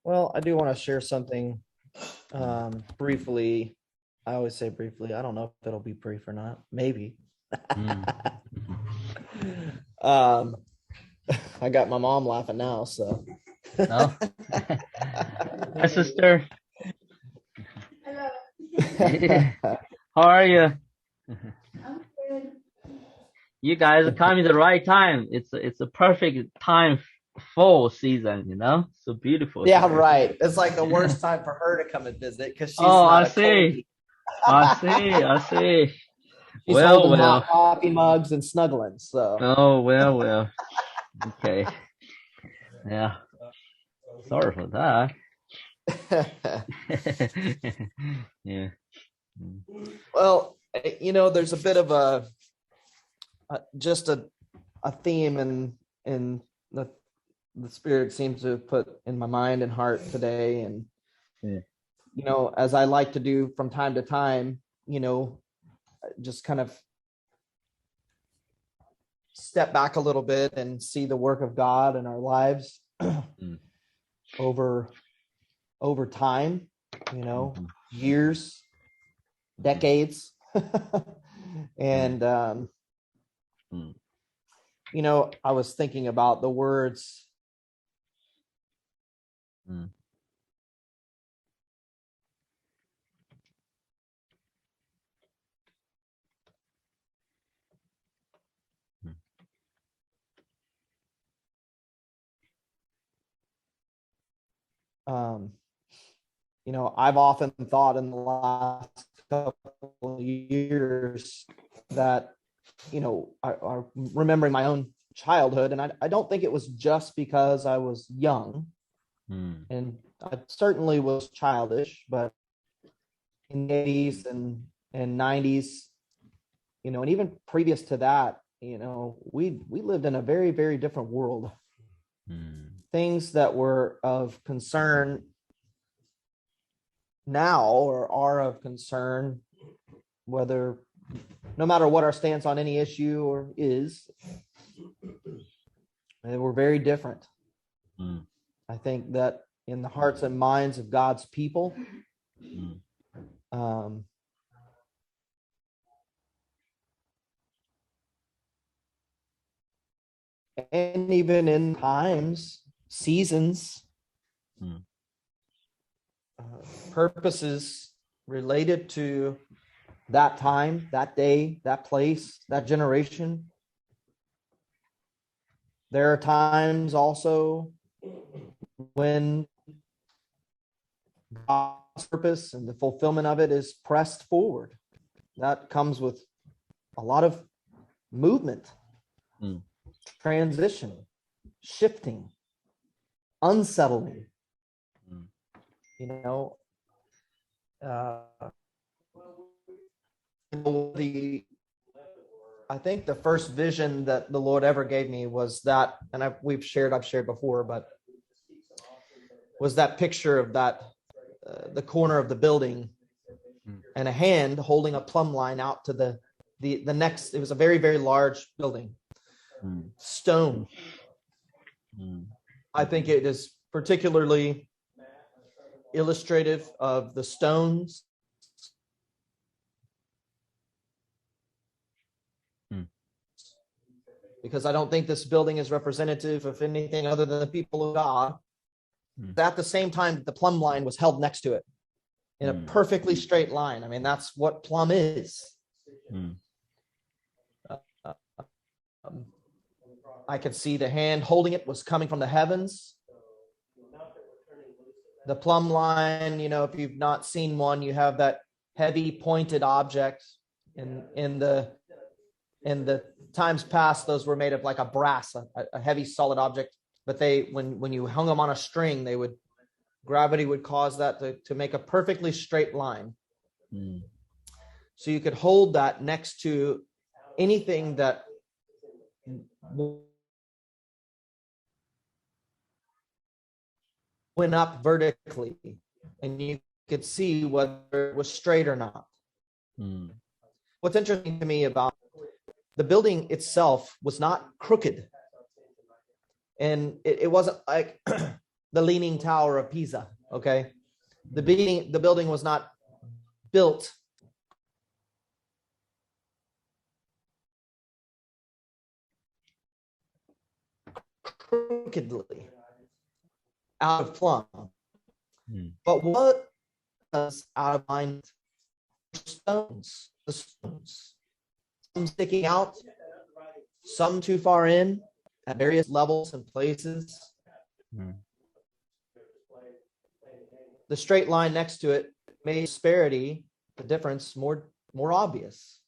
Well, I do want to share something briefly. I always say briefly. I don't know if it'll be brief or not. Maybe. Mm. um, I got my mom laughing now, so. No? Hi, sister. How are you? You guys are coming the right time. It's a perfect time, fall season, So beautiful Yeah, here. right. It's like the worst time for her to come and visit because she's Oh, I not a see. coldie. I see. I see. She's Well, holding well. hot coffee mugs and snuggling. So, Oh, well, well. Okay. Yeah. Sorry for that. Yeah. Mm. well, there's a bit of just a theme in the spirit seems to have put in my mind and heart today, and Yeah. as I like to do from time to time, just kind of step back a little bit and see the work of God in our lives Mm. over time, Mhm. years, Mhm. decades. Mm. And Mm. I was thinking about the words Mm. Mm. um I've often thought in the last couple of years that I remembering my own childhood, and I don't think it was just because I was young, Mm. and I certainly was childish, but in the 80s and 90s, and even previous to that, we lived in a very, very different world. Mm. Things that were of concern now or are of concern, whether no matter what our stance on any issue or is, they were very different. Mm. I think that in the hearts and minds of God's people, Mm. um, and even in times, seasons, Mm. purposes related to that time, that day, that place, that generation. There are times also when God's purpose and the fulfillment of it is pressed forward. That comes with a lot of movement, Mm. transition, shifting, unsettling. Mm. You know, uh, the I think the first vision that the Lord ever gave me was that, and I've shared before, but was that picture of that the corner of the building Mm. and a hand holding a plumb line out to the next. It was a very, very large building, Mm. stone. Mm. I think it is particularly illustrative of the stones, Mm. because I don't think this building is representative of anything other than the people of God. Mm. At the same time, the plumb line was held next to it in a Mm. perfectly straight line. I mean, that's what plumb is. Mm. Um, I could see the hand holding it was coming from the heavens. The plumb line, if you've not seen one, you have that heavy pointed object. In the times past, those were made of like a brass, a heavy solid object. But when you hung them on a string, gravity would cause that to make a perfectly straight line. Mm. So you could hold that next to anything that went up vertically, and you could see whether it was straight or not. Mm. What's interesting to me about the building itself was not crooked, and it wasn't like the Leaning Tower of Pisa. Okay. The building was not built crookedly out of plumb. But what was out of mind? Stones, the stones, some sticking out, some too far in at various levels and places. The straight line next to it made disparity, the difference, more obvious.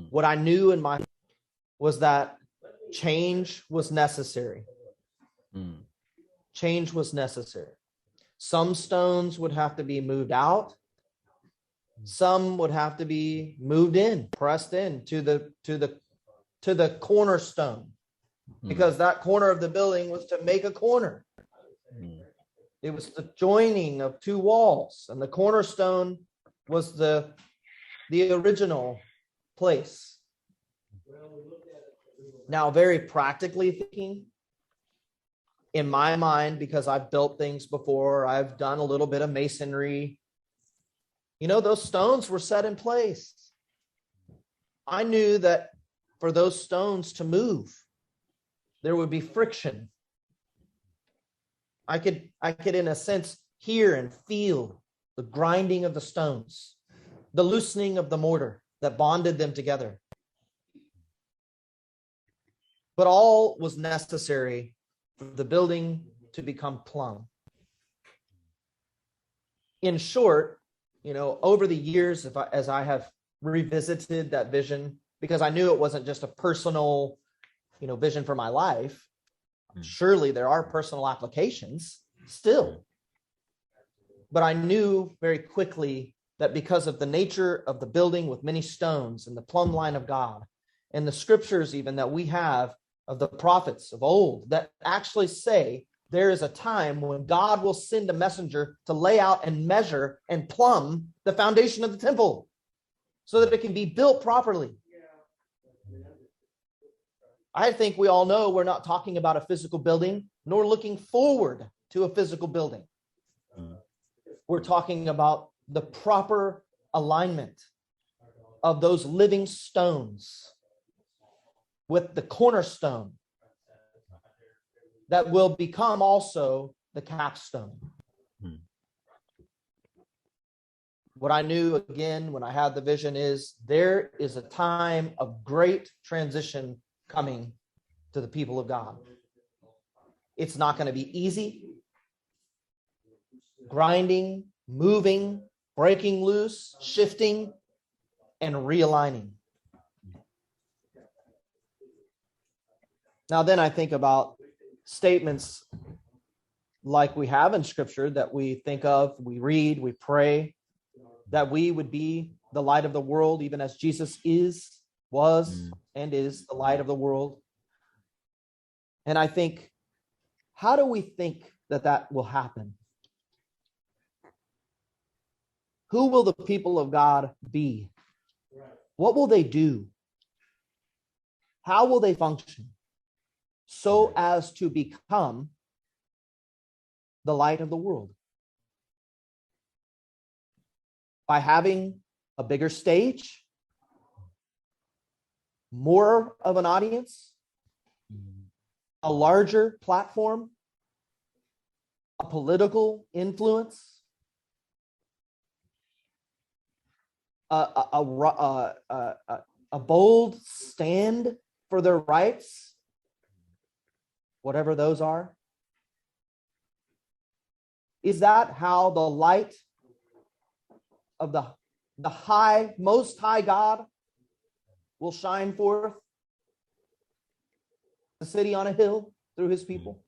What I knew in my was that change was necessary. Change was necessary. Some stones would have to be moved out. Some would have to be moved in, pressed in to the cornerstone, because that corner of the building was to make a corner. It was the joining of two walls, and the cornerstone was the original place. Now, very practically thinking, in my mind, because I've built things before, I've done a little bit of masonry. You know, those stones were set in place. I knew that for those stones to move, there would be friction. I could, in a sense, hear and feel the grinding of the stones, the loosening of the mortar that bonded them together. But all was necessary for the building to become plumb. In short, you know, over the years, as I have revisited that vision, because I knew it wasn't just a personal, you know, vision for my life. Surely there are personal applications still. But I knew very quickly that because of the nature of the building with many stones and the plumb line of God, and the scriptures even that we have of the prophets of old that actually say there is a time when God will send a messenger to lay out and measure and plumb the foundation of the temple so that it can be built properly. I think we all know we're not talking about a physical building, nor looking forward to a physical building. We're talking about the proper alignment of those living stones with the cornerstone that will become also the capstone. What I knew again when I had the vision is there is a time of great transition coming to the people of God. It's not going to be easy. Grinding, moving, breaking loose, shifting, and realigning. Now then I think about statements like we have in scripture that we think of, we read, we pray, that we would be the light of the world, even as Jesus was, and is the light of the world. And I think, how do we think that will happen? Who will the people of God be? What will they do? How will they function so as to become the light of the world? By having a bigger stage, more of an audience, a larger platform, a political influence, a bold stand for their rights, whatever those are. Is that how the light of the most high God will shine forth the city on a hill through his people?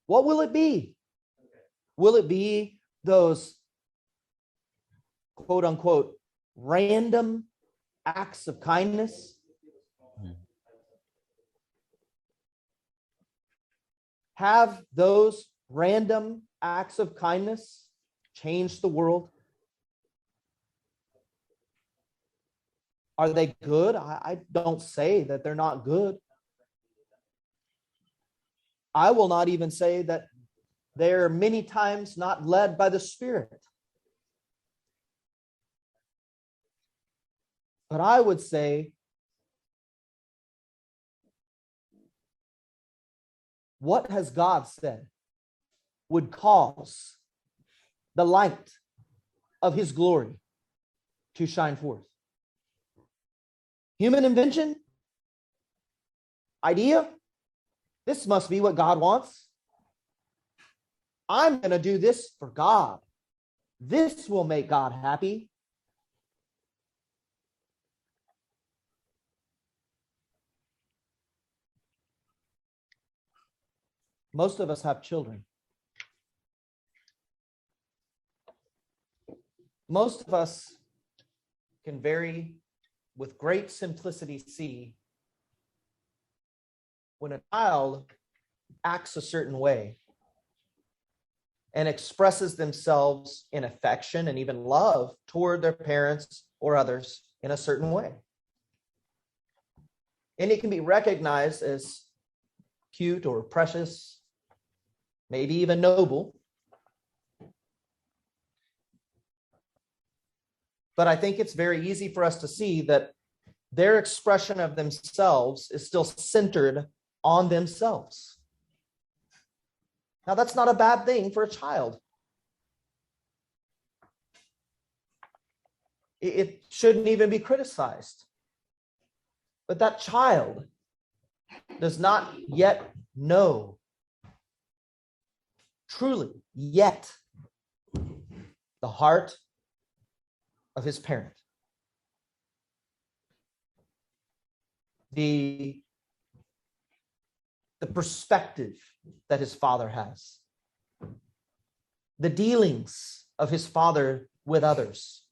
What will it be? Will it be those quote unquote random acts of kindness? Have those random acts of kindness changed the world? Are they good? I don't say that they're not good. I will not even say that they're many times not led by the Spirit. But I would say, what has God said would cause the light of his glory to shine forth? Human invention? Idea? This must be what God wants. I'm going to do this for God. This will make God happy. Most of us have children. Most of us can with great simplicity see when a child acts a certain way and expresses themselves in affection and even love toward their parents or others in a certain way. And it can be recognized as cute or precious, maybe even noble. But I think it's very easy for us to see that their expression of themselves is still centered on themselves. Now, that's not a bad thing for a child. It shouldn't even be criticized. But that child does not yet know, truly yet, the heart of his parent. The perspective that his father has. The dealings of his father with others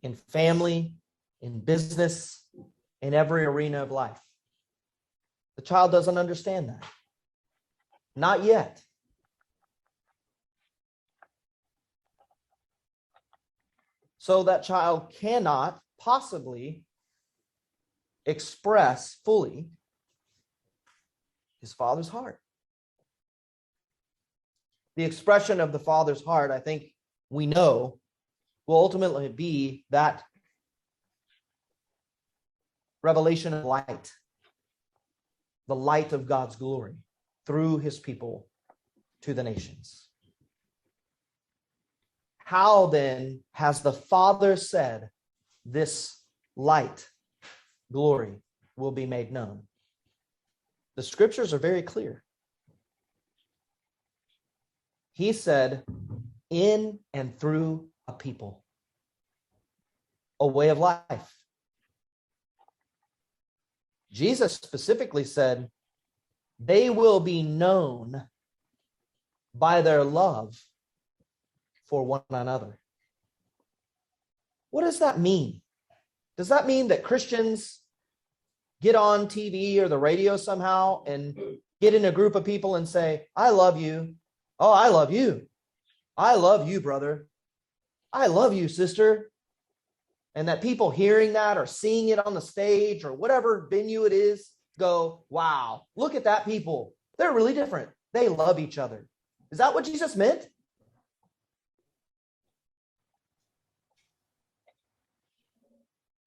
in family, in business, in every arena of life. The child doesn't understand that. Not yet. So that child cannot possibly express fully his father's heart. The expression of the father's heart, I think we know, will ultimately be that revelation of light, the light of God's glory through his people to the nations. How then has the Father said this light, glory, will be made known? The scriptures are very clear. He said, in and through a people, a way of life. Jesus specifically said, they will be known by their love for one another. What does that mean? Does that mean that Christians get on TV or the radio somehow and get in a group of people and say, I love you. Oh, I love you. I love you, brother. I love you, sister. And that people hearing that or seeing it on the stage or whatever venue it is go, wow, look at that people. They're really different. They love each other. Is that what Jesus meant?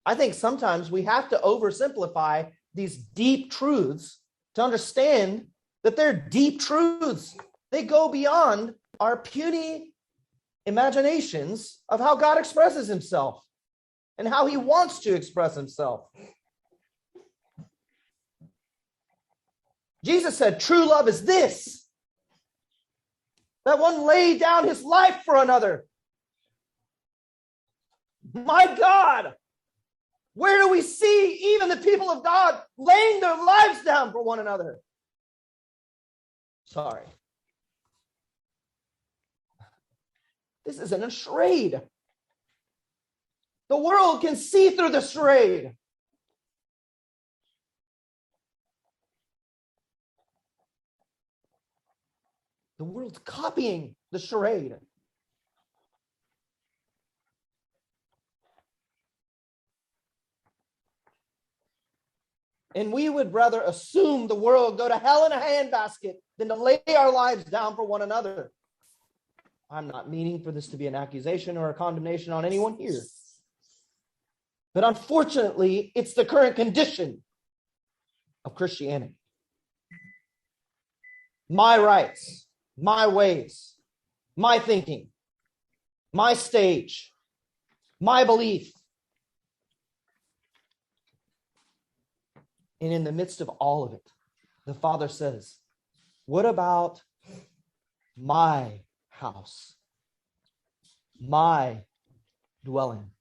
I think sometimes we have to oversimplify these deep truths to understand that they're deep truths. They go beyond our puny imaginations of how God expresses himself and how he wants to express himself. Jesus said, true love is this, that one laid down his life for another. My God, where do we see even the people of God laying their lives down for one another? Sorry. This is an charade. The world can see through the charade. The world's copying the charade. And we would rather assume the world go to hell in a handbasket than to lay our lives down for one another. I'm not meaning for this to be an accusation or a condemnation on anyone here. But unfortunately, it's the current condition of Christianity. My rights, my ways, my thinking, my stage, my belief. And in the midst of all of it, the Father says, what about my house, my dwelling?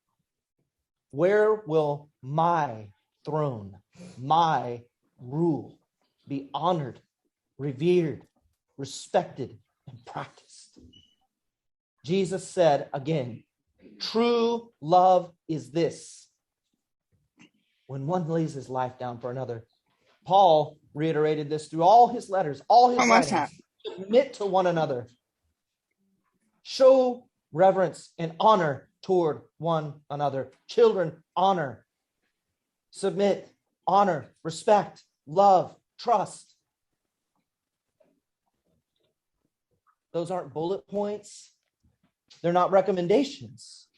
Where will my throne, my rule be honored, revered, respected, and practiced? Jesus said again, true love is this, when one lays his life down for another. Paul reiterated this through all his letters, all his writings. Submit to one another. Show reverence and honor toward one another. Children, honor. Submit, honor, respect, love, trust. Those aren't bullet points. They're not recommendations.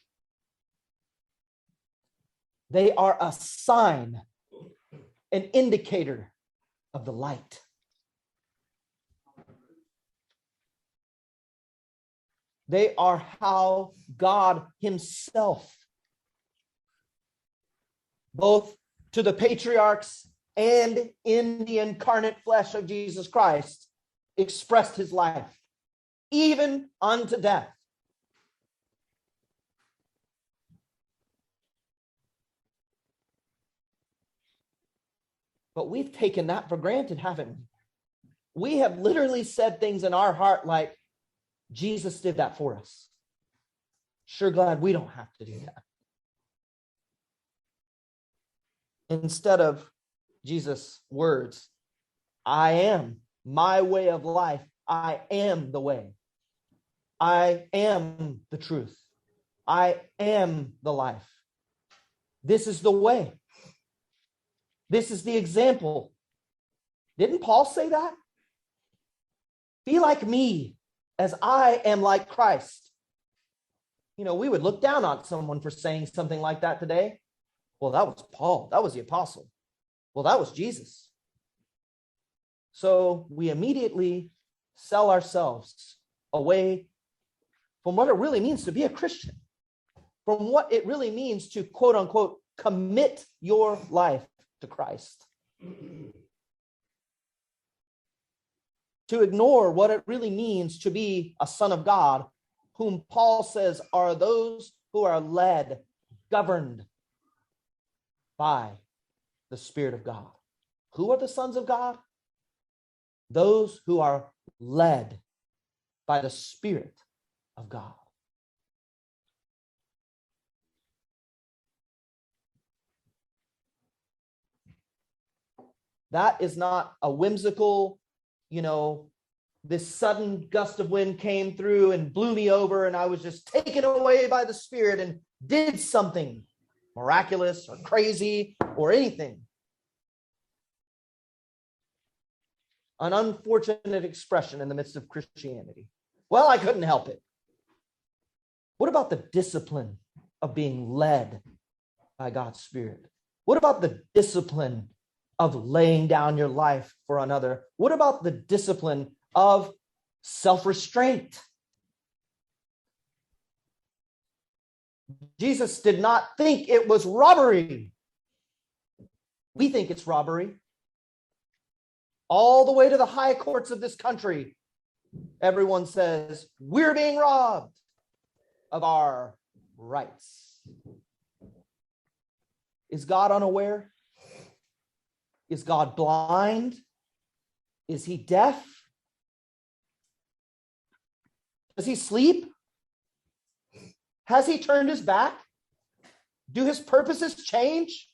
They are a sign, an indicator of the light. They are how God himself, both to the patriarchs and in the incarnate flesh of Jesus Christ, expressed his life, even unto death. But we've taken that for granted, haven't we? We have literally said things in our heart like, Jesus did that for us. Sure glad we don't have to do that. Instead of Jesus' words, I am my way of life. I am the way. I am the truth. I am the life. This is the way. This is the example. Didn't Paul say that? Be like me as I am like Christ. You know, we would look down on someone for saying something like that today. Well, that was Paul. That was the apostle. Well, that was Jesus. So we immediately sell ourselves away from what it really means to be a Christian, from what it really means to, quote unquote, commit your life to Christ. To ignore what it really means to be a son of God, whom Paul says are those who are led, governed by the Spirit of God. Who are the sons of God? Those who are led by the Spirit of God. That is not a whimsical, this sudden gust of wind came through and blew me over and I was just taken away by the Spirit and did something miraculous or crazy or anything. An unfortunate expression in the midst of Christianity. Well, I couldn't help it. What about the discipline of being led by God's Spirit? What about the discipline of laying down your life for another? What about the discipline of self-restraint? Jesus did not think it was robbery. We think it's robbery. All the way to the high courts of this country, everyone says, we're being robbed of our rights. Is God unaware? Is God blind? Is he deaf? Does he sleep? Has he turned his back? Do his purposes change?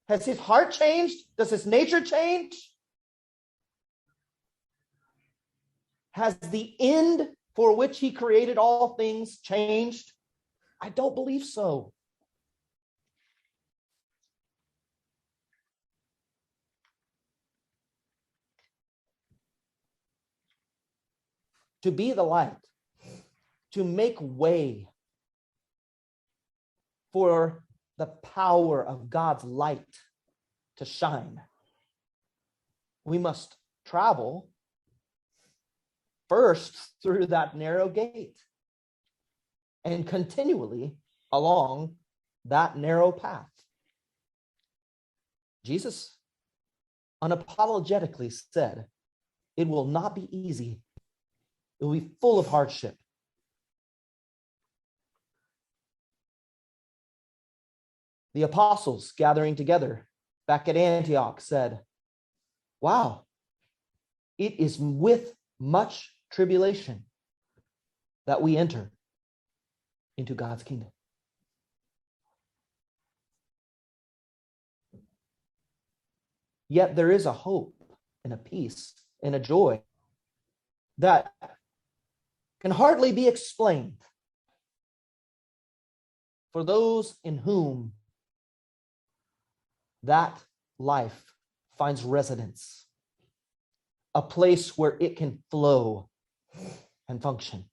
Has his heart changed? Does his nature change? Has the end for which he created all things changed? I don't believe so. to be the light, to make way for the power of God's light to shine, we must travel first through that narrow gate and continually along that narrow path. Jesus unapologetically said, it will not be easy. It will be full of hardship. The apostles gathering together back at Antioch said, wow, it is with much tribulation that we enter into God's kingdom. Yet there is a hope and a peace and a joy that can hardly be explained for those in whom that life finds residence, a place where it can flow and function.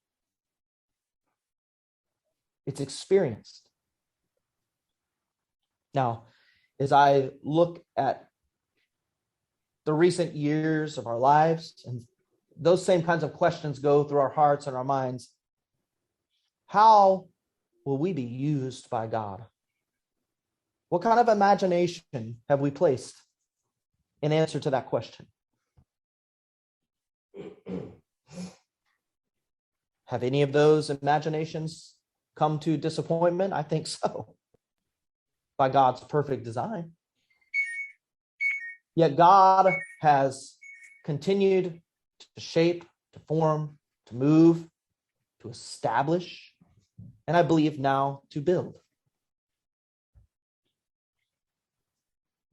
It's experienced. Now, as I look at the recent years of our lives, and those same kinds of questions go through our hearts and our minds, how will we be used by God? What kind of imagination have we placed in answer to that question? Have any of those imaginations come to disappointment? I think so, by God's perfect design. Yet God has continued to shape, to form, to move, to establish, and I believe now to build.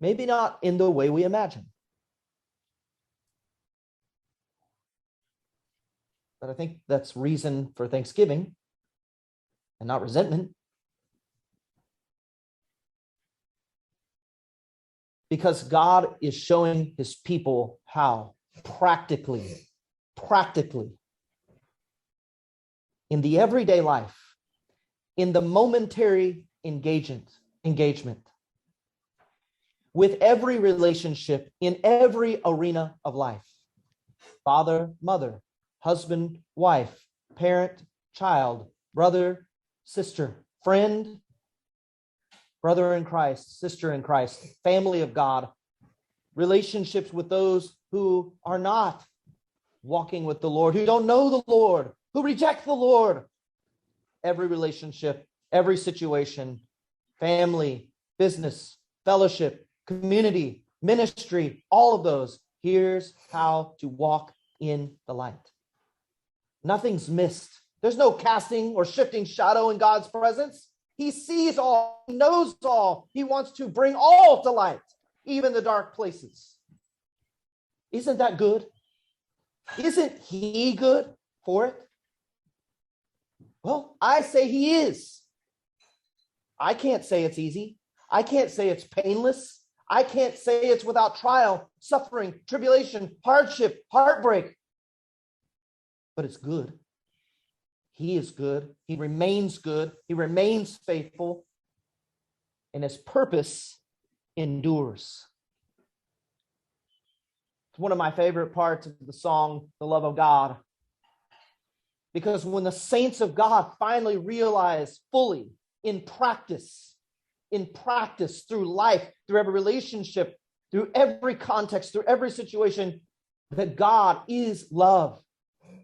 Maybe not in the way we imagine, but I think that's reason for thanksgiving and not resentment. Because God is showing his people how practically, in the everyday life, in the momentary engagement, with every relationship, in every arena of life, father, mother, husband, wife, parent, child, brother, sister, friend, brother in Christ, sister in Christ, family of God, relationships with those who are not walking with the Lord, who don't know the Lord, who reject the Lord. Every relationship, every situation, family, business, fellowship, community, ministry, all of those. Here's how to walk in the light. Nothing's missed. There's no casting or shifting shadow in God's presence. He sees all, he knows all. He wants to bring all to light, even the dark places. Isn't that good? Isn't he good for it? Well, I say he is. I can't say it's easy. I can't say it's painless. I can't say it's without trial, suffering, tribulation, hardship, heartbreak. But it's good. He is good. He remains good. He remains faithful. And his purpose endures. It's one of my favorite parts of the song, The Love of God. Because when the saints of God finally realize fully in practice, through life, through every relationship, through every context, through every situation, that God is love,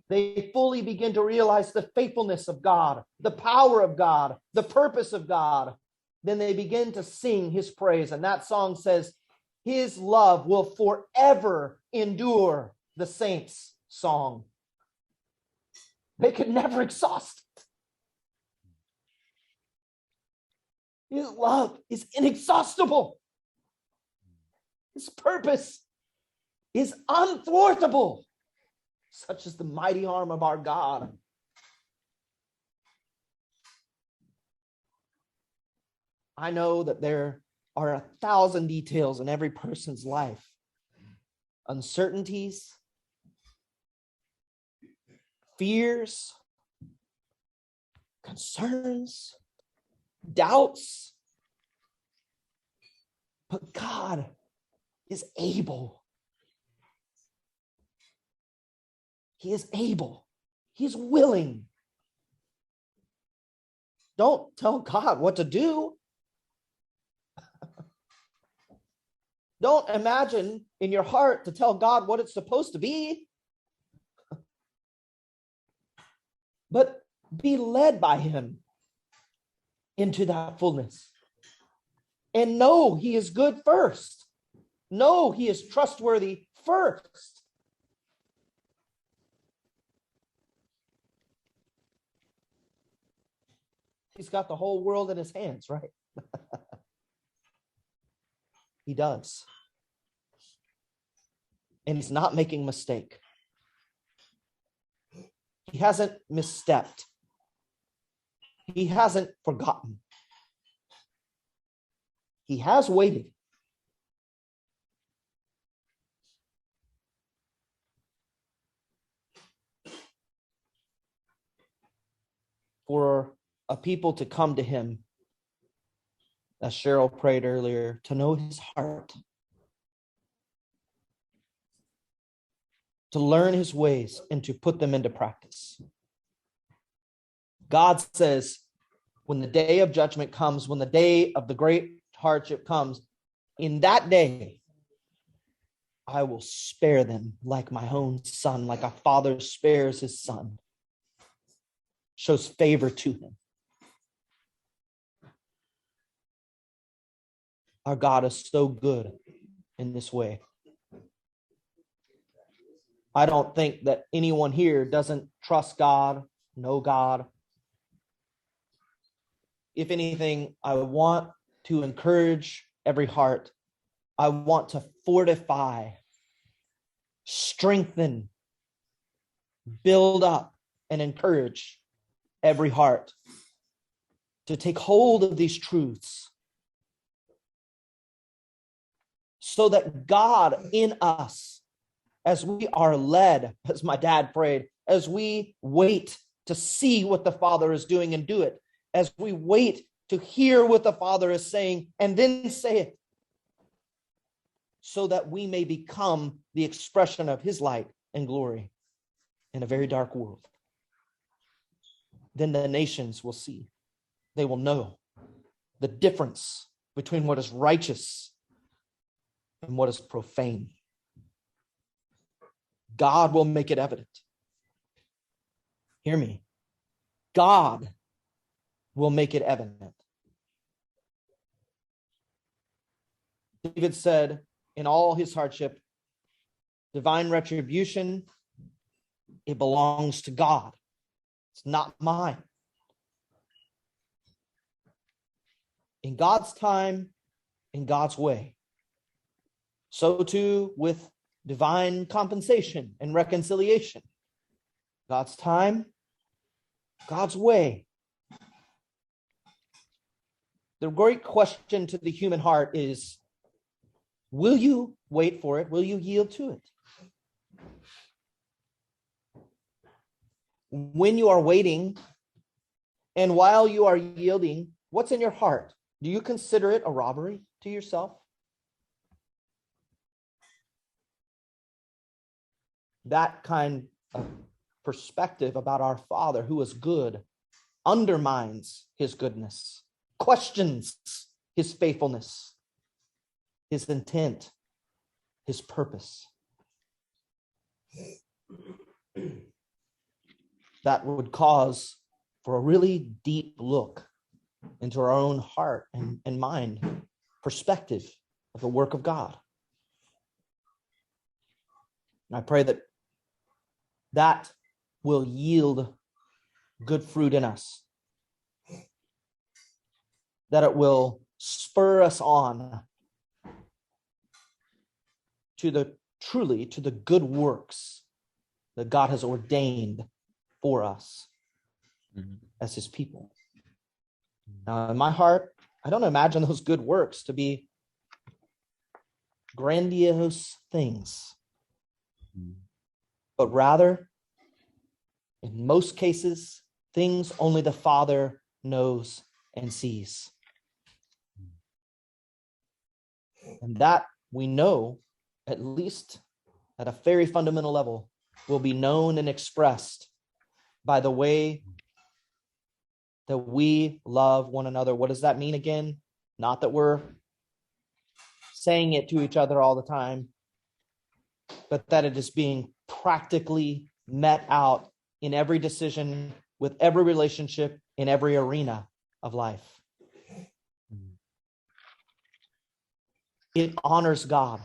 they fully begin to realize the faithfulness of God, the power of God, the purpose of God. Then they begin to sing his praise. And that song says, his love will forever endure, the saints' song. They could never exhaust it. His love is inexhaustible. His purpose is unthwartable. Such is the mighty arm of our God. I know that there are 1,000 details in every person's life. Uncertainties, fears, concerns, doubts. But God is able. He is able. He's willing. Don't tell God what to do. Don't imagine in your heart to tell God what it's supposed to be. But be led by him into that fullness. And know he is good first. Know he is trustworthy first. He's got the whole world in his hands, right? He does. And he's not making a mistake. He hasn't misstepped. He hasn't forgotten. He has waited. For a people to come to him, as Cheryl prayed earlier, to know his heart, to learn his ways and to put them into practice. God says, when the day of judgment comes, when the day of the great hardship comes, in that day, I will spare them like my own son, like a father spares his son, shows favor to him. Our God is so good in this way. I don't think that anyone here doesn't trust God, know God. If anything, I want to encourage every heart. I want to fortify, strengthen, build up, and encourage every heart to take hold of these truths so that God in us, as we are led, as my dad prayed, as we wait to see what the Father is doing and do it, as we wait to hear what the Father is saying and then say it, so that we may become the expression of his light and glory in a very dark world. Then the nations will see. They will know the difference between what is righteous and what is profane. God will make it evident. Hear me. God will make it evident. David said, in all his hardship, divine retribution, it belongs to God. It's not mine. In God's time, in God's way. So too with divine compensation and reconciliation. God's time, God's way. The great question to the human heart is, will you wait for it? Will you yield to it? When you are waiting and while you are yielding, what's in your heart? Do you consider it a robbery to yourself? That kind of perspective about our Father who is good undermines his goodness, questions his faithfulness, his intent, his purpose. That would cause for a really deep look into our own heart and mind, perspective of the work of God. And I pray that that will yield good fruit in us, that it will spur us on to the good works that God has ordained for us as his people. Now, in my heart, I don't imagine those good works to be grandiose things, but rather In most cases, things only the Father knows and sees. And that we know, at least at a very fundamental level, will be known and expressed by the way that we love one another. What does that mean again? Not that we're saying it to each other all the time, but that it is being practically met out in every decision, with every relationship, in every arena of life. It honors God.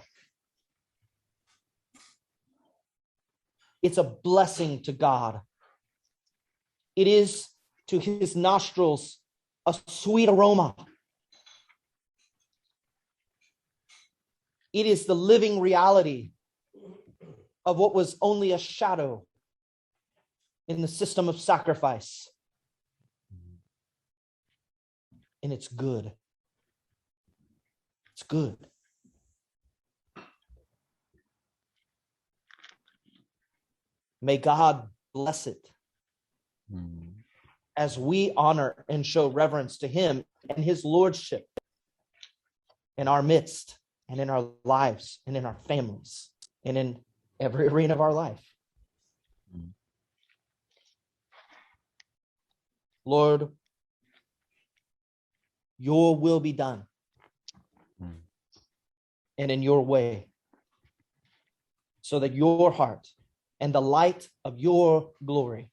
It's a blessing to God. It is to his nostrils a sweet aroma. It is the living reality of what was only a shadow in the system of sacrifice. And it's good. It's good. May God bless it as we honor and show reverence to him and his lordship in our midst and in our lives and in our families and in every arena of our life. Lord, your will be done and in your way, so that your heart and the light of your glory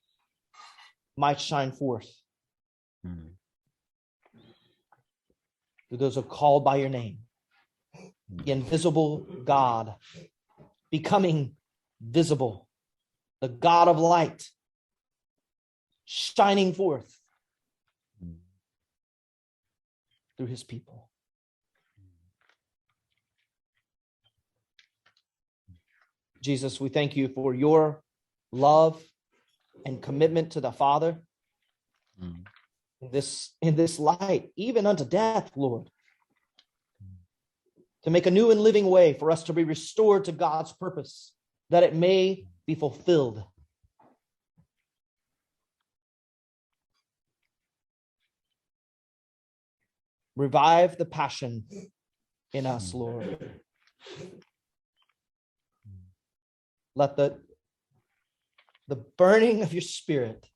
might shine forth to those who are called by your name. The invisible God becoming visible, the God of light shining forth through his people. Jesus, we thank you for your love and commitment to the Father in this light, even unto death, Lord, to make a new and living way for us to be restored to God's purpose, that it may be fulfilled. Revive the passion in us, Lord. Let the burning of your Spirit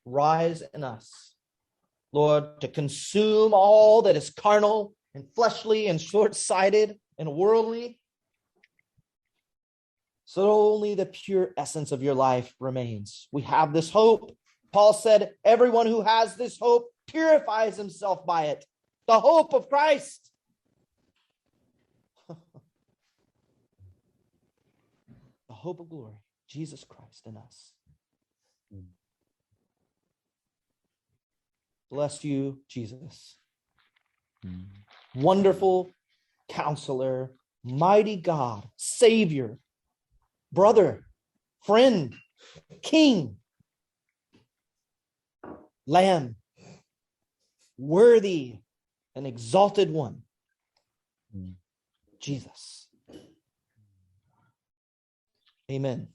rise in us, Lord, to consume all that is carnal and fleshly and short-sighted and worldly, so only the pure essence of your life remains. We have this hope. Paul said, everyone who has this hope purifies himself by it. The hope of Christ. The hope of glory, Jesus Christ in us. Bless you, Jesus. Wonderful Counselor, mighty God, Savior, brother, friend, King, Lamb, worthy and exalted one, Jesus. Amen.